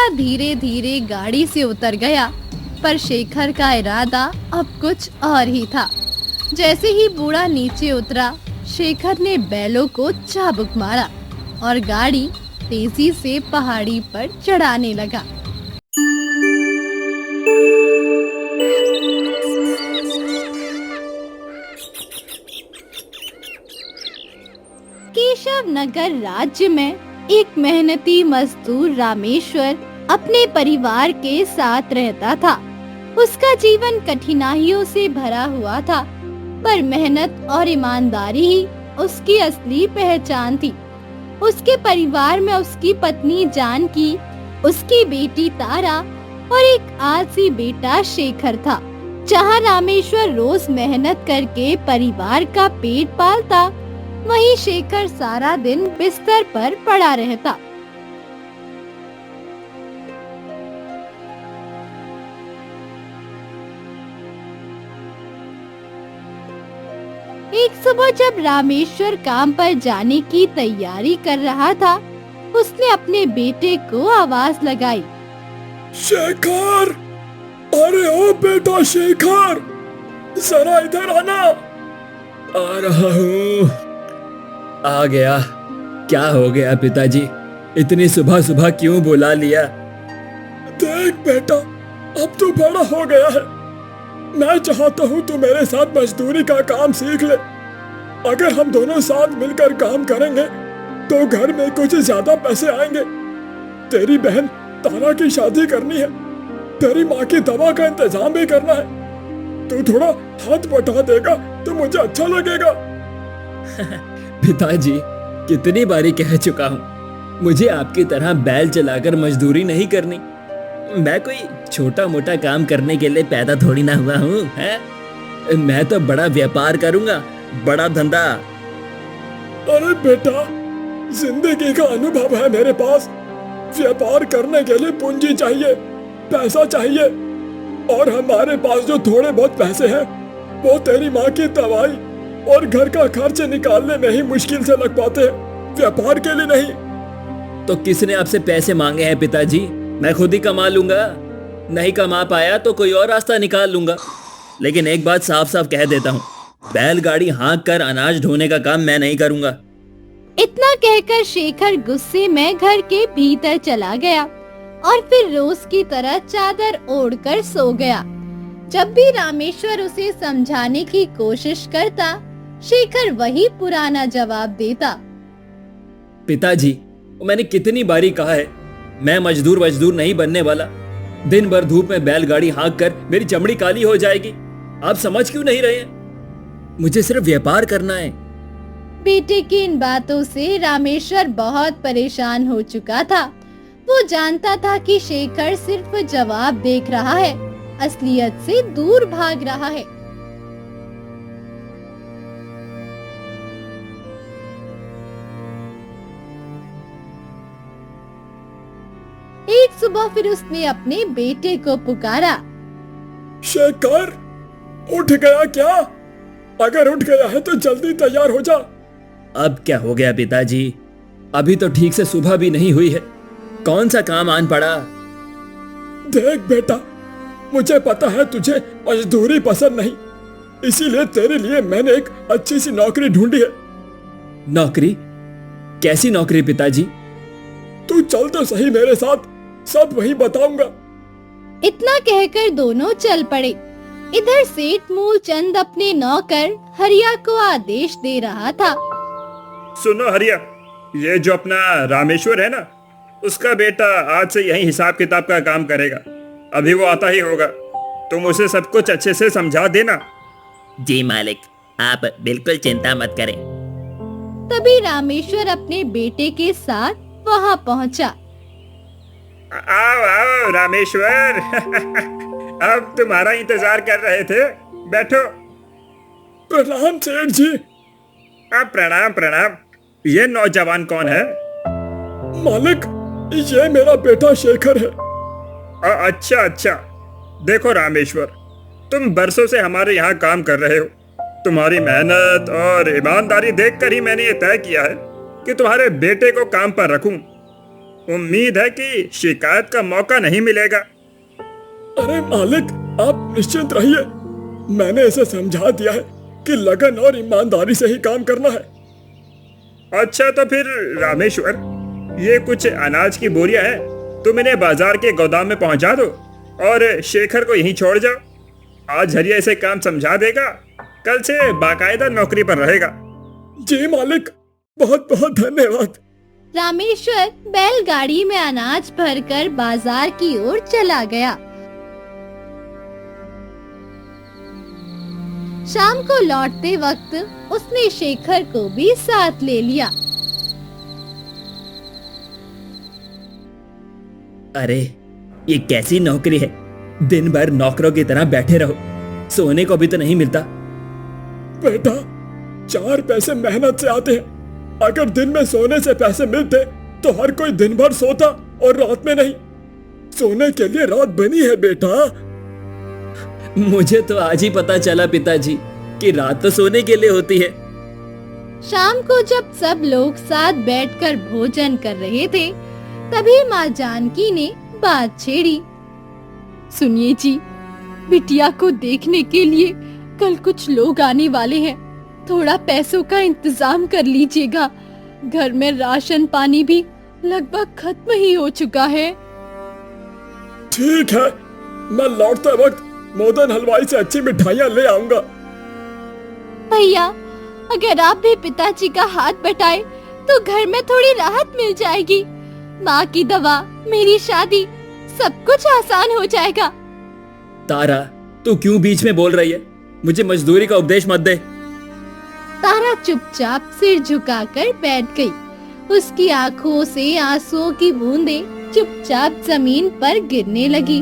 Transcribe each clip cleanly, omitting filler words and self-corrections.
बूढ़ा धीरे धीरे गाड़ी से उतर गया, पर शेखर का इरादा अब कुछ और ही था। जैसे ही बूढ़ा नीचे उतरा, शेखर ने बैलों को चाबुक मारा और गाड़ी तेजी से पहाड़ी पर चढ़ाने लगा। केशव नगर राज्य में एक मेहनती मजदूर रामेश्वर अपने परिवार के साथ रहता था। उसका जीवन कठिनाइयों से भरा हुआ था, पर मेहनत और ईमानदारी ही उसकी असली पहचान थी। उसके परिवार में उसकी पत्नी जानकी, उसकी बेटी तारा और एक आलसी बेटा शेखर था। जहाँ रामेश्वर रोज मेहनत करके परिवार का पेट पालता, वहीं शेखर सारा दिन बिस्तर पर पड़ा रहता। एक सुबह जब रामेश्वर काम पर जाने की तैयारी कर रहा था, उसने अपने बेटे को आवाज लगाई। शेखर, अरे ओ बेटा शेखर, जरा इधर आना। आ रहा हूँ। आ गया। क्या हो गया पिताजी, इतनी सुबह सुबह क्यों बुला लिया? देख बेटा, अब तू बड़ा हो गया है। मैं चाहता हूँ तू मेरे साथ मजदूरी का काम सीख ले। अगर हम दोनों साथ मिलकर काम करेंगे तो घर में कुछ ज्यादा पैसे आएंगे। तेरी बहन तारा की शादी करनी है, तेरी माँ की दवा का इंतजाम भी करना है। तू थोड़ा हाथ बटा देगा तो मुझे अच्छा लगेगा। पिताजी, कितनी बारी कह चुका हूँ, मुझे आपकी तरह बैल चलाकर मजदूरी नहीं करनी। मैं कोई छोटा मोटा काम करने के लिए पैदा थोड़ी ना हुआ हूँ, हैं? मैं तो बड़ा व्यापार करूंगा, बड़ा धंधा। अरे बेटा, जिंदगी का अनुभव है मेरे पास। व्यापार करने के लिए पूंजी चाहिए, पैसा चाहिए, और हमारे पास जो थोड़े बहुत पैसे हैं वो तेरी माँ की दवाई और घर का खर्च निकालने में ही मुश्किल से लग पाते हैं, व्यापार के लिए नहीं। तो किसने आपसे पैसे मांगे हैं पिताजी? मैं खुद ही कमा लूंगा। नहीं कमा पाया तो कोई और रास्ता निकाल लूंगा। लेकिन एक बात साफ साफ कह देता हूँ, बैलगाड़ी हाँक कर अनाज ढोने का काम मैं नहीं करूंगा। इतना कहकर शेखर गुस्से में घर के भीतर चला गया और फिर रोज की तरह चादर ओढ़कर सो गया। जब भी रामेश्वर उसे समझाने की कोशिश करता, शेखर वही पुराना जवाब देता। पिताजी, मैंने कितनी बारी कहा है, मैं मजदूर नहीं बनने वाला। दिन भर धूप में बैलगाड़ी हाँक कर मेरी चमड़ी काली हो जाएगी। आप समझ क्यों नहीं रहे हैं? मुझे सिर्फ व्यापार करना है। बेटे की इन बातों से रामेश्वर बहुत परेशान हो चुका था। वो जानता था कि शेखर सिर्फ जवाब देख रहा है, असलियत से दूर भाग रहा है। एक सुबह फिर उसने अपने बेटे को पुकारा। शेखर, उठ गया क्या? अगर उठ गया है तो जल्दी तैयार हो जा। अब क्या हो गया पिताजी? अभी तो ठीक से सुबह भी नहीं हुई है, कौन सा काम आन पड़ा? देख बेटा, मुझे पता है तुझे मजदूरी पसंद नहीं, इसीलिए तेरे लिए मैंने एक अच्छी सी नौकरी ढूंढी है। नौकरी? कैसी नौकरी पिताजी? तू चल तो सही मेरे साथ, सब वही बताऊंगा। इतना कहकर दोनों चल पड़े। इधर सेठ मूलचंद अपने नौकर हरिया को आदेश दे रहा था। सुनो हरिया, ये जो अपना रामेश्वर है ना, उसका बेटा आज से यही हिसाब किताब का काम करेगा। अभी वो आता ही होगा, तुम उसे सब कुछ अच्छे से समझा देना। जी मालिक, आप बिल्कुल चिंता मत करें। तभी रामेश्वर अपने बेटे के साथ वहाँ पहुँचा। आओ आओ रामेश्वर, अब तुम्हारा इंतजार कर रहे थे, बैठो। प्रणाम सेठ जी। प्रणाम प्रणाम। ये नौजवान कौन है? मालिक, ये मेरा बेटा शेखर है। अच्छा अच्छा। देखो रामेश्वर, तुम बरसों से हमारे यहाँ काम कर रहे हो। तुम्हारी मेहनत और ईमानदारी देखकर ही मैंने ये तय किया है कि तुम्हारे बेटे को काम पर रखूं। उम्मीद है कि शिकायत का मौका नहीं मिलेगा। अरे मालिक, आप निश्चिंत रहिए। मैंने इसे समझा दिया है कि लगन और ईमानदारी से ही काम करना है। अच्छा तो फिर रामेश्वर, ये कुछ अनाज की बोरियां हैं, तुम इन्हें बाजार के गोदाम में पहुंचा दो और शेखर को यहीं छोड़ जाओ। आज हरिया इसे काम समझा देगा, कल से बाकायदा नौकरी पर रहेगा। जी मालिक, बहुत बहुत धन्यवाद। रामेश्वर बैलगाड़ी में अनाज भरकर बाजार की ओर चला गया। शाम को लौटते वक्त उसने शेखर को भी साथ ले लिया। अरे ये कैसी नौकरी है, दिन भर नौकरों की तरह बैठे रहो, सोने को भी तो नहीं मिलता। बेटा, 4 पैसे मेहनत से आते हैं। अगर दिन में सोने से पैसे मिलते तो हर कोई दिन भर सोता और रात में नहीं। सोने के लिए रात बनी है बेटा। मुझे तो आज ही पता चला पिताजी कि रात तो सोने के लिए होती है। शाम को जब सब लोग साथ बैठकर भोजन कर रहे थे, तभी माँ जानकी ने बात छेड़ी। सुनिए जी, बिटिया को देखने के लिए कल कुछ लोग आने वाले हैं। थोड़ा पैसों का इंतजाम कर लीजिएगा। घर में राशन पानी भी लगभग खत्म ही हो चुका है। ठीक है, मैं लौटते वक्त मोदन हलवाई से अच्छी मिठाइयाँ ले आऊंगा। भैया, अगर आप भी पिताजी का हाथ बटाए तो घर में थोड़ी राहत मिल जाएगी। माँ की दवा, मेरी शादी, सब कुछ आसान हो जाएगा। तारा, तू क्यों बीच में बोल रही है? मुझे मजदूरी का उपदेश मत दे। तारा चुपचाप सिर झुकाकर बैठ गई। उसकी आंखों से आंसुओं की बूंदें चुपचाप जमीन पर गिरने लगी।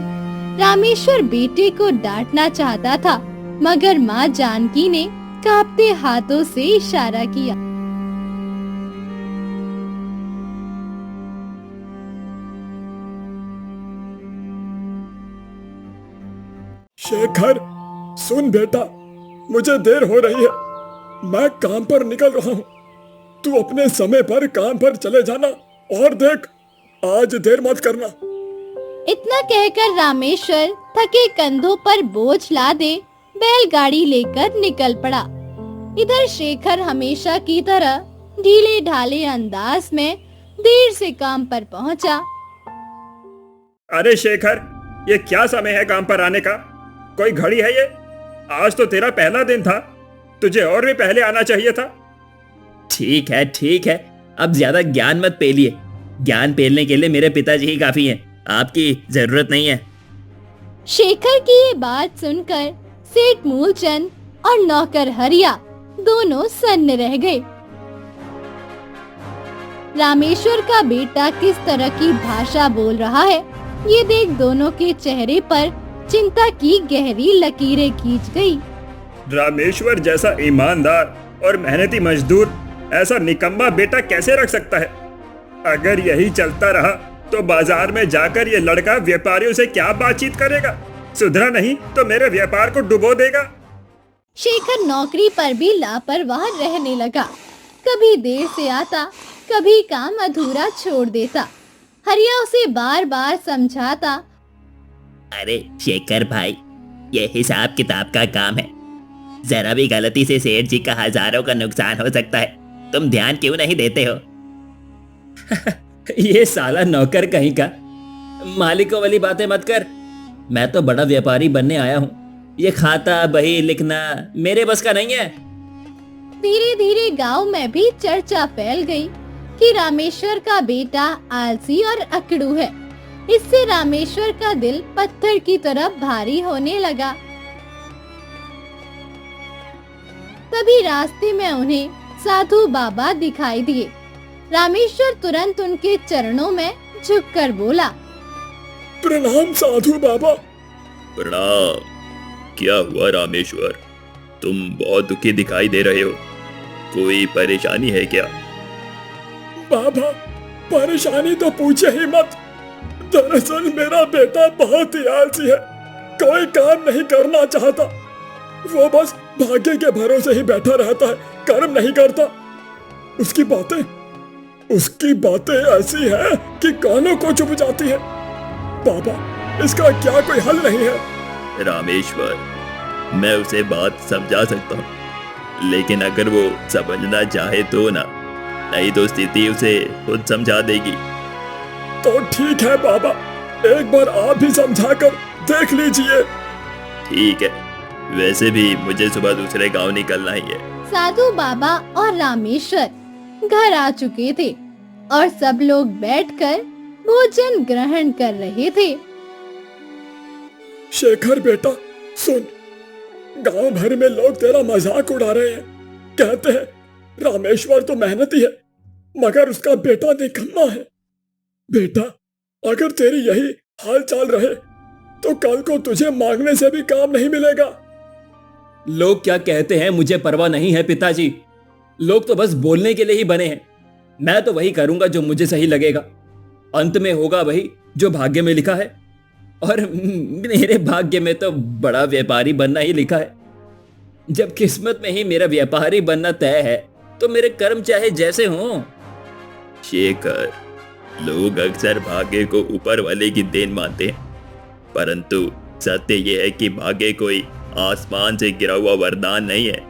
रामेश्वर बेटे को डांटना चाहता था, मगर माँ जानकी ने कांपते हाथों से इशारा किया। शेखर, सुन बेटा, मुझे देर हो रही है। मैं काम पर निकल रहा हूँ। तू अपने समय पर काम पर चले जाना और देख, आज देर मत करना। इतना कहकर रामेश्वर थके कंधों पर बोझ लादे बैलगाड़ी लेकर निकल पड़ा। इधर शेखर हमेशा की तरह ढीले ढाले अंदाज में देर से काम पर पहुंचा। अरे शेखर, ये क्या समय है काम पर आने का? कोई घड़ी है ये? आज तो तेरा पहला दिन था, तुझे और भी पहले आना चाहिए था। ठीक है, अब ज्यादा ज्ञान मत पेलिए। ज्ञान पेलने के लिए मेरे पिताजी ही काफी हैं, आपकी जरूरत नहीं है। शेखर की ये बात सुनकर सेठ मूलचंद और नौकर हरिया दोनों सन्न रह गए। रामेश्वर का बेटा किस तरह की भाषा बोल रहा है, ये देख दोनों के चेहरे पर चिंता की गहरी लकीरें खींच गई। रामेश्वर जैसा ईमानदार और मेहनती मजदूर ऐसा निकम्मा बेटा कैसे रख सकता है? अगर यही चलता रहा तो बाजार में जाकर ये लड़का व्यापारियों से क्या बातचीत करेगा? सुधरा नहीं तो मेरे व्यापार को डुबो देगा। शेखर नौकरी पर भी लापरवाह रहने लगा। कभी देर से आता, कभी काम अधूरा छोड़ देता। हरिया उसे बार बार समझाता। अरे शेखर भाई, ये हिसाब किताब का काम है। जरा भी गलती से सेठ जी का हजारों का नुकसान हो सकता है। तुम ध्यान क्यों नहीं देते हो? ये साला नौकर कहीं का, मालिकों वाली बातें मत कर। मैं तो बड़ा व्यापारी बनने आया हूँ। ये खाता बही लिखना मेरे बस का नहीं है। धीरे धीरे गांव में भी चर्चा फैल गई कि रामेश्वर का बेटा आलसी और अकड़ू है। इससे रामेश्वर का दिल पत्थर की तरह भारी होने लगा। तभी रास्ते में उन्हें साधु बाबा दिखाई दिए। रामेश्वर तुरंत उनके चरणों में झुककर बोला, प्रणाम साधु बाबा। प्रणाम। क्या हुआ रामेश्वर, तुम बहुत दुखी दिखाई दे रहे हो। कोई परेशानी है क्या? बाबा, परेशानी तो पूछे ही मत। दरअसल मेरा बेटा बहुत ही आलसी है, कोई काम नहीं करना चाहता। वो बस भाग्य के भरोसे ही बैठा रहता है, कर्म नहीं करता। उसकी बातें उसकी बातें ऐसी हैं कि कानों को चुभ जाती है। बाबा, इसका क्या कोई हल नहीं है? रामेश्वर, मैं उसे बात समझा सकता हूँ, लेकिन अगर वो समझना चाहे तो ना, नहीं तो स्थिति उसे खुद समझा देगी। तो ठीक है बाबा, एक बार आप भी समझा कर देख लीजिए। ठीक है, वैसे भी मुझे सुबह दूसरे गांव निकलना ही है। साधु बाबा और रामेश्वर घर आ चुके थे और सब लोग बैठकर भोजन ग्रहण कर रहे थे। शेखर बेटा सुन, गांव भर में लोग तेरा मजाक उड़ा रहे हैं। कहते हैं रामेश्वर तो मेहनती है मगर उसका बेटा निकम्मा है। बेटा, अगर तेरी यही हाल चाल रहे तो कल को तुझे मांगने से भी काम नहीं मिलेगा। लोग क्या कहते हैं मुझे परवाह नहीं है पिताजी। लोग तो बस बोलने के लिए ही बने हैं। मैं तो वही करूंगा जो मुझे सही लगेगा। अंत में होगा वही जो भाग्य में लिखा है, और मेरे भाग्य में तो बड़ा व्यापारी बनना ही लिखा है। जब किस्मत में ही मेरा व्यापारी बनना तय है तो मेरे कर्म चाहे जैसे हों। शेखर, लोग अक्सर भाग्य को ऊपर वाले की देन मानते हैं, परंतु सत्य यह है कि भाग्य कोई आसमान से गिरा हुआ वरदान नहीं है।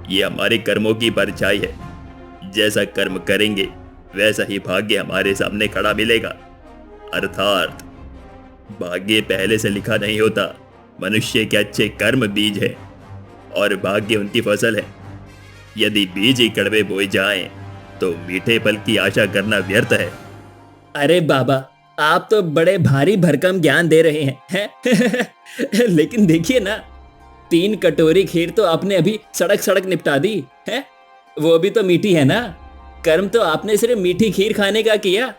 ये हमारे कर्मों की परछाई है। जैसा कर्म करेंगे वैसा ही भाग्य हमारे सामने खड़ा मिलेगा। अर्थात भाग्य पहले से लिखा नहीं होता। मनुष्य के अच्छे कर्म बीज है और भाग्य उनकी फसल है। यदि बीज ही कड़वे बोए जाएं तो मीठे फल की आशा करना व्यर्थ है। अरे बाबा, आप तो बड़े भारी भरकम ज्ञान दे रहे हैं। लेकिन देखिए ना, 3 कटोरी खीर तो आपने अभी सड़क सड़क निपटा दी है। वो भी तो मीठी है ना। कर्म तो आपने सिर्फ मीठी खीर खाने का किया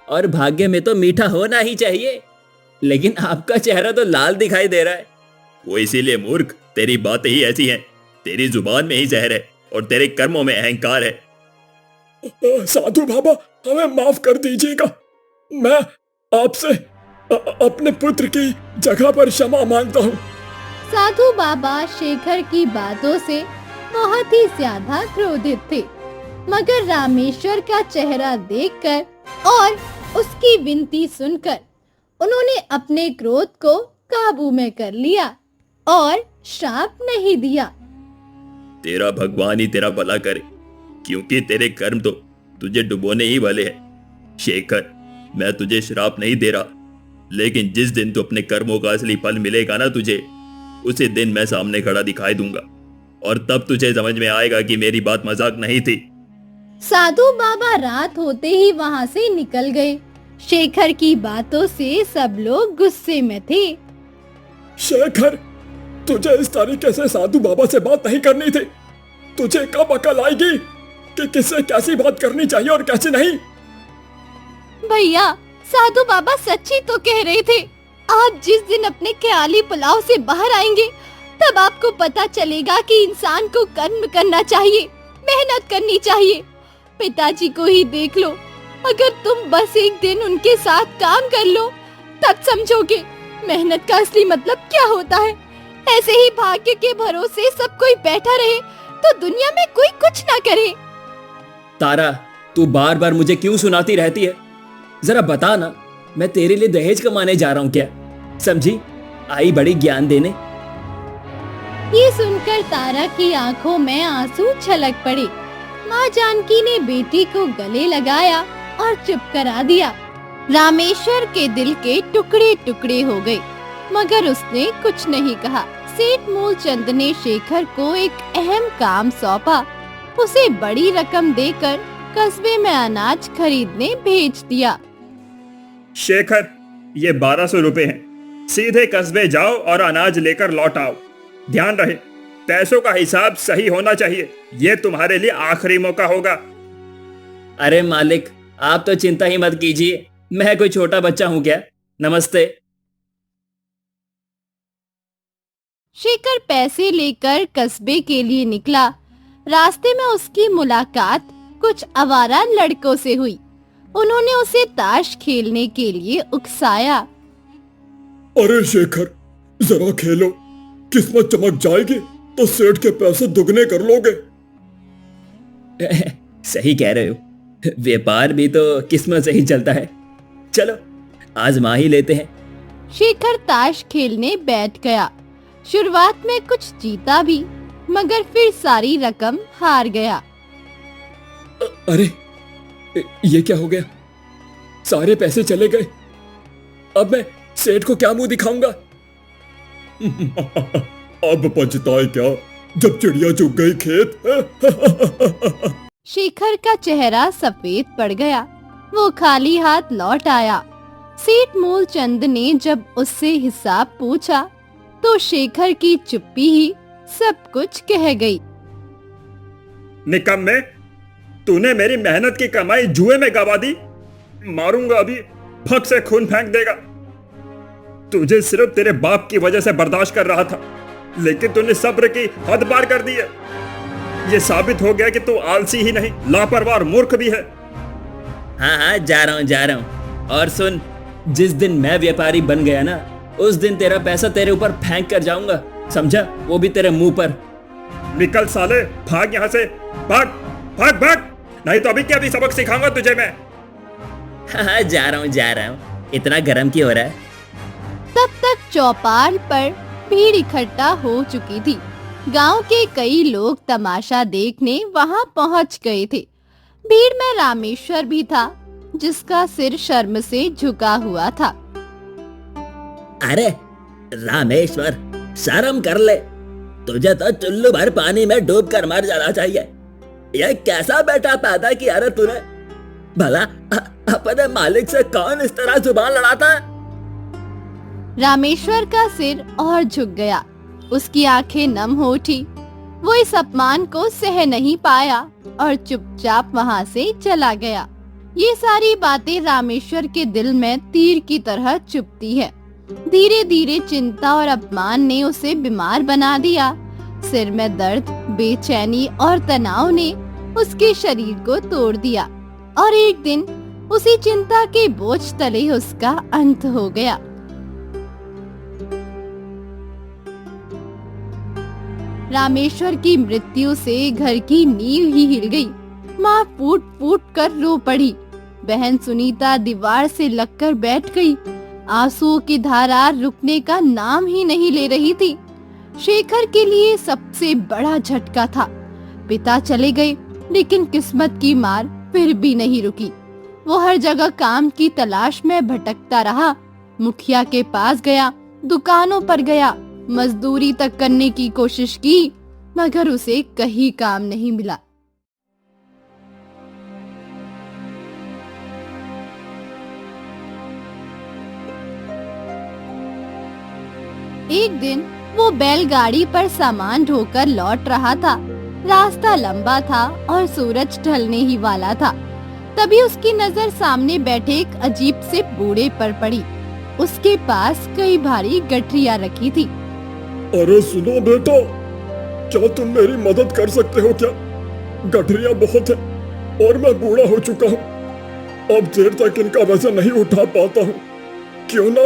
और भाग्य में तो मीठा होना ही चाहिए। लेकिन आपका चेहरा तो लाल दिखाई दे रहा है। वो इसीलिए मूर्ख, तेरी बातें ही ऐसी हैं। तेरी जुबान में ही जहर है और तेरे कर्मों में अहंकार है। साधु बाबा, हमें माफ कर दीजिएगा। मैं आपसे अपने पुत्र की जगह पर क्षमा मांगता हूँ। साधु बाबा शेखर की बातों से बहुत ही ज्यादा क्रोधित थे, मगर रामेश्वर का चेहरा देखकर और उसकी विनती सुनकर उन्होंने अपने क्रोध को काबू में कर लिया और श्राप नहीं दिया। तेरा भगवान ही तेरा भला करे, क्योंकि तेरे कर्म तो तुझे डुबोने ही वाले हैं। शेखर, मैं तुझे श्राप नहीं दे रहा, लेकिन जिस दिन तू अपने कर्मों का असली फल मिलेगा ना तुझे, उसी दिन मैं सामने खड़ा दिखाई दूंगा और तब तुझे समझ में आएगा कि मेरी बात मजाक नहीं थी। साधु बाबा रात होते ही वहाँ से निकल गए। शेखर की बातों से सब लोग गुस्से में थे। शेखर, तुझे इस तरीके से साधु बाबा से बात नहीं करनी थी। तुझे कब अकल आएगी कि किससे कैसी बात करनी चाहिए और कैसी नहीं? भैया, साधु बाबा सच्ची तो कह रहे थे। आप जिस दिन अपने ख्याली पुलाव से बाहर आएंगे तब आपको पता चलेगा कि इंसान को कर्म करना चाहिए, मेहनत करनी चाहिए। पिताजी को ही देख लो, अगर तुम बस एक दिन उनके साथ काम कर लो तब समझोगे मेहनत का असली मतलब क्या होता है। ऐसे ही भाग्य के भरोसे सब कोई बैठा रहे तो दुनिया में कोई कुछ ना करे। तारा, तू बार बार मुझे क्यों सुनाती रहती है? जरा बता ना, मैं तेरे लिए दहेज कमाने जा रहा हूँ क्या? समझी, आई बड़ी ज्ञान देने। ये सुनकर तारा की आंखों में आंसू छलक पड़े। माँ जानकी ने बेटी को गले लगाया और चुप करा दिया। रामेश्वर के दिल के टुकड़े टुकड़े हो गए, मगर उसने कुछ नहीं कहा। सेठ मूलचंद ने शेखर को एक अहम काम सौंपा। उसे बड़ी रकम देकर कस्बे में अनाज खरीदने भेज दिया। शेखर, ये 1200 रुपए हैं। सीधे कस्बे जाओ और अनाज लेकर लौट आओ। ध्यान रहे, पैसों का हिसाब सही होना चाहिए। ये तुम्हारे लिए आखिरी मौका होगा। अरे मालिक, आप तो चिंता ही मत कीजिए। मैं कोई छोटा बच्चा हूँ क्या? नमस्ते। शेखर पैसे लेकर कस्बे के लिए निकला। रास्ते में उसकी मुलाकात कुछ आवारा लड़कों से हुई। उन्होंने उसे ताश खेलने के लिए उकसाया। अरे शेखर, जरा खेलो, किस्मत चमक जाएगी तो सेठ के पैसे दुगने कर लोगे। सही कह रहे हो। व्यापार भी तो किस्मत से ही चलता है। चलो आजमा ही लेते हैं। शेखर ताश खेलने बैठ गया। शुरुआत में कुछ जीता भी, मगर फिर सारी रकम हार गया। अरे ये क्या हो गया? सारे पैसे चले गए। अब मैं सेठ को क्या मुंह दिखाऊंगा? अब पछताए क्या जब चिड़िया चुग गई खेत। शेखर का चेहरा सफेद पड़ गया। वो खाली हाथ लौट आया। सेठ मूलचंद ने जब उससे हिसाब पूछा तो शेखर की चुप्पी ही सब कुछ कह गई। निकम्मे, तूने मेरी मेहनत की कमाई जुए में गवा दी। मारूंगा अभी, फक से खून फेंक देगा। तुझे सिर्फ तेरे बाप की वजह से बर्दाश्त कर रहा था, लेकिन तूने सब्र की हद पार कर दी है। ये साबित हो गया कि तू आलसी ही नहीं, लापरवाह और मूर्ख भी है। हाँ जा रहा हूँ। और सुन, जिस दिन मैं व्यापारी बन गया ना, उस दिन तेरा पैसा तेरे ऊपर फेंक कर जाऊंगा, समझा? वो भी तेरे मुंह पर। निकल साले, भाग यहाँ से, भाग भाग भाग, नहीं तो अभी क्या भी सबक सिखाऊंगा तुझे मैं। हाँ जा रहा हूँ। इतना गर्म क्यों हो रहा है? तब तक चौपाल पर भीड़ इकट्ठा हो चुकी थी। गांव के कई लोग तमाशा देखने वहां पहुंच गए थे। भीड़ में रामेश्वर भी था, जिसका सिर शर्म से झुका हुआ था। अरे रामेश्वर, शर्म कर ले। तुझे तो चुल्लू भर पानी में डूब कर मर जाना चाहिए। यह कैसा बेटा पैदा किया रे तूने? भला अपने मालिक से कौन इस तरह जुबान लड़ाता है? रामेश्वर का सिर और झुक गया। उसकी आंखें नम हो उठी। वो इस अपमान को सह नहीं पाया और चुपचाप वहां से चला गया। ये सारी बातें रामेश्वर के दिल में तीर की तरह चुभती है। धीरे धीरे चिंता और अपमान ने उसे बीमार बना दिया। सिर में दर्द, बेचैनी और तनाव ने उसके शरीर को तोड़ दिया और एक दिन उसी चिंता के बोझ तले उसका अंत हो गया। रामेश्वर की मृत्यु से घर की नींव ही हिल गई। माँ फूट फूट कर रो पड़ी। बहन सुनीता दीवार से लगकर बैठ गई। आंसुओं की धारा रुकने का नाम ही नहीं ले रही थी। शेखर के लिए सबसे बड़ा झटका था। पिता चले गए, लेकिन किस्मत की मार फिर भी नहीं रुकी। वो हर जगह काम की तलाश में भटकता रहा। मुखिया के पास गया, दुकानों पर गया, मजदूरी तक करने की कोशिश की, मगर उसे कहीं काम नहीं मिला। एक दिन वो बैलगाड़ी पर सामान ढोकर लौट रहा था। रास्ता लंबा था और सूरज ढलने ही वाला था। तभी उसकी नजर सामने बैठे एक अजीब से बूढ़े पर पड़ी। उसके पास कई भारी गठरियां रखी थी। अरे सुनो बेटा, क्या तुम मेरी मदद कर सकते हो क्या? गठरियां बहुत है और मैं बूढ़ा हो चुका हूँ। अब देर तक इनका वजन नहीं उठा पाता हूँ। क्यों ना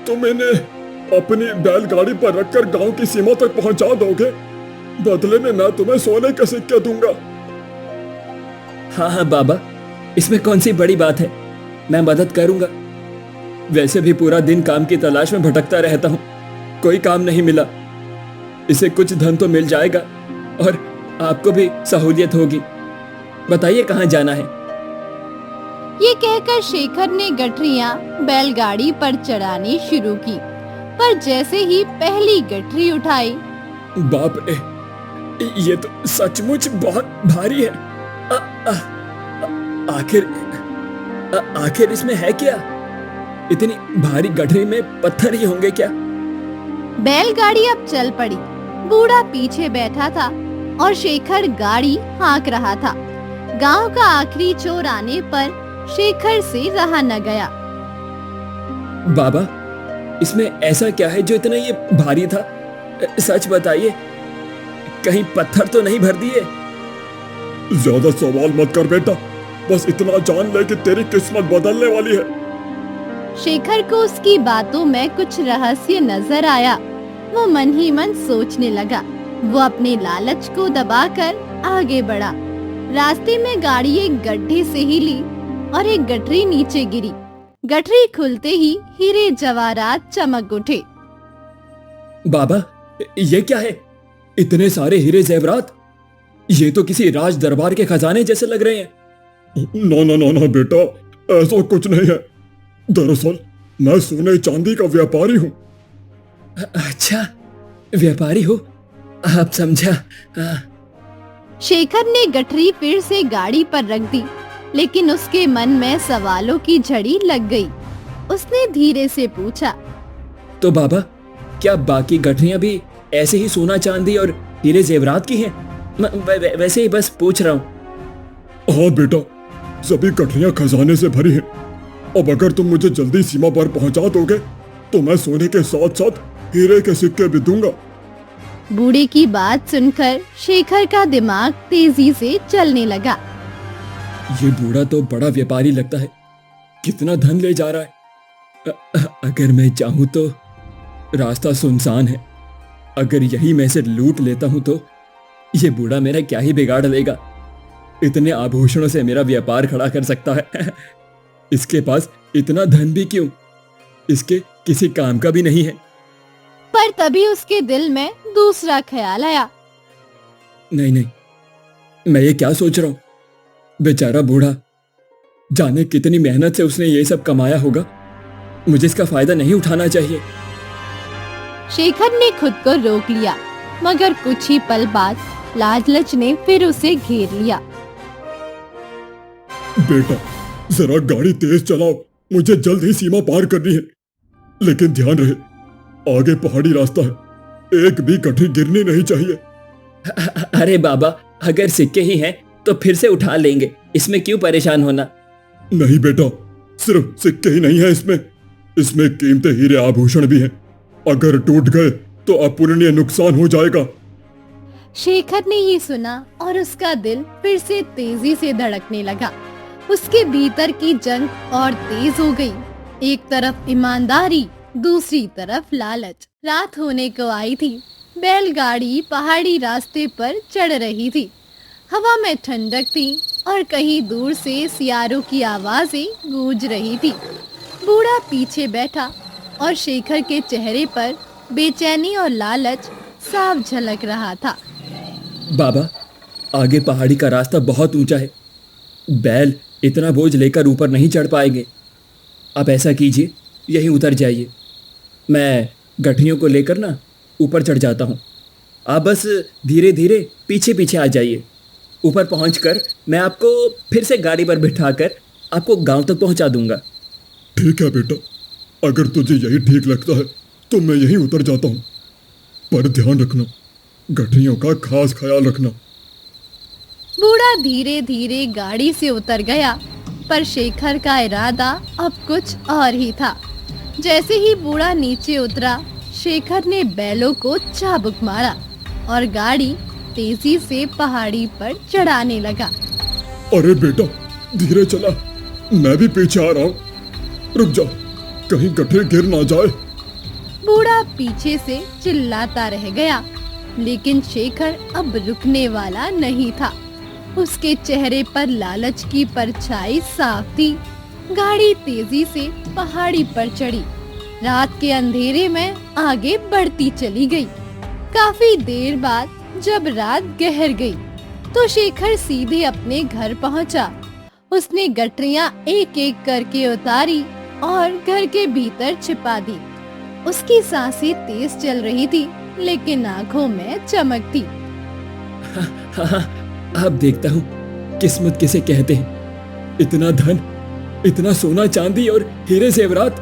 तुम इन्हें अपनी बैलगाड़ी पर रखकर गांव की सीमा तक पहुंचा दोगे? बदले में मैं तुम्हें सोने के सिक्के दूंगा। हाँ बाबा, इसमें कौन सी बड़ी बात है, मैं मदद करूंगा। वैसे भी पूरा दिन काम की तलाश में भटकता रहता हूँ, कोई काम नहीं मिला। इसे कुछ धन तो मिल जाएगा और आपको भी सहूलियत होगी। बताइए कहाँ जाना है? ये कहकर शेखर ने गठरियां बैलगाड़ी पर चढ़ानी शुरू की, पर जैसे ही पहली गठरी उठाई, बाप रे, ये तो सचमुच बहुत भारी है। आखिर इसमें है क्या? इतनी भारी गठरी में पत्थर ही होंगे क्या? बैलगाड़ी अब चल पड़ी। बूढ़ा पीछे बैठा था और शेखर गाड़ी हाँक रहा था। गांव का आखिरी चोर आने पर शेखर से रहा न गया। बाबा, इसमें ऐसा क्या है जो इतना ये भारी था? सच बताइए, कहीं पत्थर तो नहीं भर दिए? ज्यादा सवाल मत कर बेटा, बस इतना जान ले कि तेरी किस्मत बदलने वाली है। शेखर को उसकी बातों में कुछ रहस्य नजर आया। वो मन ही मन सोचने लगा। वो अपने लालच को दबाकर आगे बढ़ा। रास्ते में गाड़ी एक गड्ढे से हिली और एक गठरी नीचे गिरी। गठरी खुलते ही हीरे जवाहरात चमक उठे। बाबा, ये क्या है? इतने सारे हीरे जेवरात, ये तो किसी राज दरबार के खजाने जैसे लग रहे हैं। ना ना ना ना बेटा, ऐसा कुछ नहीं है। दरअसल मैं सोने चांदी का व्यापारी हूँ। अच्छा, व्यापारी हो आप, समझा। शेखर ने गठरी फिर से गाड़ी पर रख दी, लेकिन उसके मन में सवालों की झड़ी लग गई। उसने धीरे से पूछा, तो बाबा, क्या बाकी गठरियां भी ऐसे ही सोना चांदी और हीरे जेवरात की हैं? वैसे ही बस पूछ रहा हूँ। हाँ बेटा, सभी गठरियां खजाने से भरी हैं। अब अगर तुम मुझे जल्दी सीमा पर पहुंचा दोगे तो मैं सोने के साथ साथ हीरे के सिक्के भी दूंगा। बूढ़े की बात सुनकर शेखर का दिमाग तेजी से चलने लगा। ये बूढ़ा तो बड़ा व्यापारी लगता है, कितना धन ले जा रहा है। अगर मैं चाहूं तो रास्ता सुनसान है, अगर यही मैं से लूट लेता हूं तो ये बूढ़ा मेरा क्या ही बिगाड़ लेगा। इतने आभूषणों से मेरा व्यापार खड़ा कर सकता है। इसके पास इतना धन भी क्यों? इसके किसी काम का भी नहीं है। पर तभी उसके दिल में दूसरा ख्याल आया। नहीं नहीं, मैं ये क्या सोच रहा हूं? बेचारा बूढ़ा, जाने कितनी मेहनत से उसने ये सब कमाया होगा। मुझे इसका फायदा नहीं उठाना चाहिए। शेखर ने खुद को रोक लिया, मगर कुछ ही पल बाद लालच ने फिर उसे घेर लिया। बेटा, जरा गाड़ी तेज चलाओ, मुझे जल्द ही सीमा पार करनी है। लेकिन ध्यान रहे, आगे पहाड़ी रास्ता है, एक भी गठरी गिरनी नहीं चाहिए। अरे बाबा, अगर सिक्के ही हैं तो फिर से उठा लेंगे, इसमें क्यों परेशान होना। नहीं बेटा, सिर्फ सिक्के ही नहीं है इसमें कीमती हीरे आभूषण भी हैं। अगर टूट गए तो अपूरणीय नुकसान हो जाएगा। शेखर ने ये सुना और उसका दिल फिर से तेजी से धड़कने लगा। उसके भीतर की जंग और तेज हो गई। एक तरफ ईमानदारी, दूसरी तरफ लालच। रात होने को आई थी। बैलगाड़ी पहाड़ी रास्ते पर चढ़ रही थी। हवा में ठंडक थी और कहीं दूर से सियारों की आवाजें गूंज रही थी। बूढ़ा पीछे बैठा और शेखर के चेहरे पर बेचैनी और लालच साफ झलक रहा था। बाबा, आगे पहाड़ी का रास्ता बहुत ऊंचा है, बैल इतना बोझ लेकर ऊपर नहीं चढ़ पाएंगे। आप ऐसा कीजिए, यहीं उतर जाइए, मैं गठरियों को लेकर ना ऊपर चढ़ जाता हूँ। आप बस धीरे धीरे पीछे पीछे आ जाइए। ऊपर पहुँचकर मैं आपको फिर से गाड़ी पर बिठाकर आपको गांव तक पहुँचा दूंगा। ठीक है बेटा, अगर तुझे यही ठीक लगता है तो मैं यहीं उतर जाता हूँ, पर ध्यान रखना, गठरियों का खास ख्याल रखना। बूढ़ा धीरे धीरे गाड़ी से उतर गया, पर शेखर का इरादा अब कुछ और ही था। जैसे ही बूढ़ा नीचे उतरा, शेखर ने बैलों को चाबुक मारा और गाड़ी तेजी से पहाड़ी पर चढ़ाने लगा। अरे बेटा, धीरे चला, मैं भी पीछे आ रहा हूँ। रुक जा, कहीं गठरी गिर ना जाए। बूढ़ा पीछे से चिल्लाता रह गया, लेकिन शेखर अब रुकने वाला नहीं था। उसके चेहरे पर लालच की परछाई साफ थी। गाड़ी तेजी से पहाड़ी पर चढ़ी। रात के अंधेरे में आगे बढ़ती चली गई। काफी देर बाद जब रात गहर गई तो शेखर सीधे अपने घर पहुंचा। उसने गठरियां एक एक करके उतारी और घर के भीतर छिपा दी। उसकी सांसें तेज चल रही थी, लेकिन आंखों में चमक थी। अब देखता हूँ किस्मत किसे कहते हैं। इतना धन, इतना सोना चांदी और हीरे जेवरात,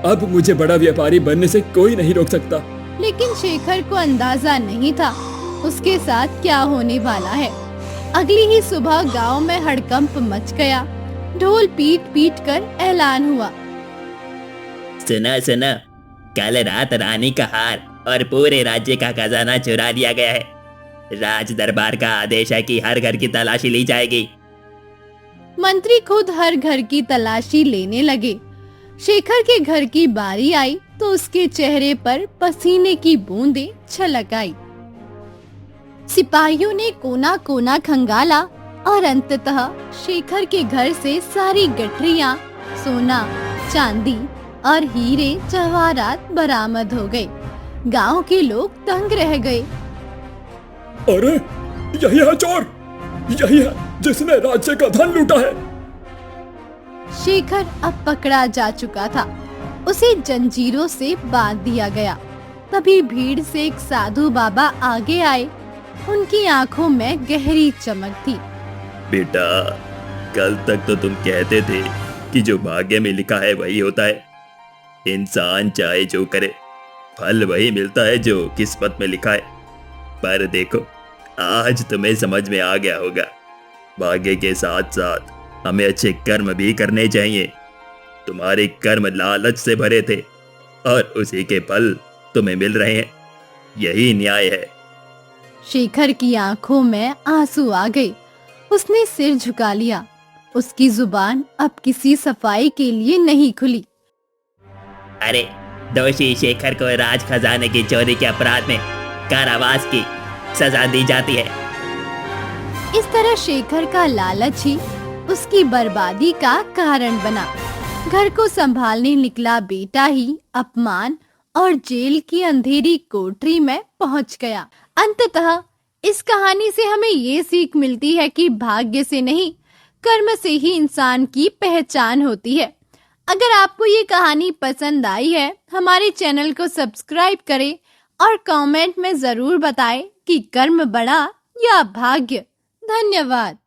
अब मुझे बड़ा व्यापारी बनने से कोई नहीं रोक सकता। लेकिन शेखर को अंदाजा नहीं था उसके साथ क्या होने वाला है। अगली ही सुबह गांव में हड़कंप मच गया। ढोल पीट पीट कर ऐलान हुआ। सुना सुना, कल रात रानी का हार और पूरे राज्य का खजाना चुरा लिया गया है। राज दरबार का आदेश है कि हर घर की तलाशी ली जाएगी। मंत्री खुद हर घर की तलाशी लेने लगे। शेखर के घर की बारी आई तो उसके चेहरे पर पसीने की बूंदें छलक आई। सिपाहियों ने कोना कोना खंगाला, और अंततः शेखर के घर से सारी गठरियां, सोना, चांदी और हीरे जवाहरात बरामद हो गए। गांव के लोग दंग रह गए। अरे यही है चोर, यही है जिसने राज्य का धन लूटा है। शेखर अब पकड़ा जा चुका था। उसे जंजीरों से बांध दिया गया। तभी भीड़ से एक साधु बाबा आगे आए। उनकी आंखों में गहरी चमक थी। बेटा, कल तक तो तुम कहते थे कि जो भाग्य में लिखा है वही होता है। इंसान चाहे जो करे, फल वही मिलता है जो किस्मत में लिखा है। पर देखो, आज तुम्हें समझ में आ गया होगा, भाग्य के साथ साथ हमें अच्छे कर्म भी करने चाहिए। तुम्हारे कर्म लालच से भरे थे और उसी के फल तुम्हें मिल रहे हैं। यही न्याय है। शेखर की आंखों में आंसू आ गए। उसने सिर झुका लिया। उसकी जुबान अब किसी सफाई के लिए नहीं खुली। अरे, दोषी शेखर को राज खजाने की चोरी के अपराध में कारावास की सजा दी जाती है। इस तरह शेखर का लालच ही उसकी बर्बादी का कारण बना। घर को संभालने निकला बेटा ही अपमान और जेल की अंधेरी कोठरी में पहुंच गया। अंततः इस कहानी से हमें ये सीख मिलती है कि भाग्य से नहीं, कर्म से ही इंसान की पहचान होती है। अगर आपको ये कहानी पसंद आई है, हमारे चैनल को सब्सक्राइब करें और कमेंट में जरूर बताएं कि कर्म बड़ा या भाग्य। धन्यवाद।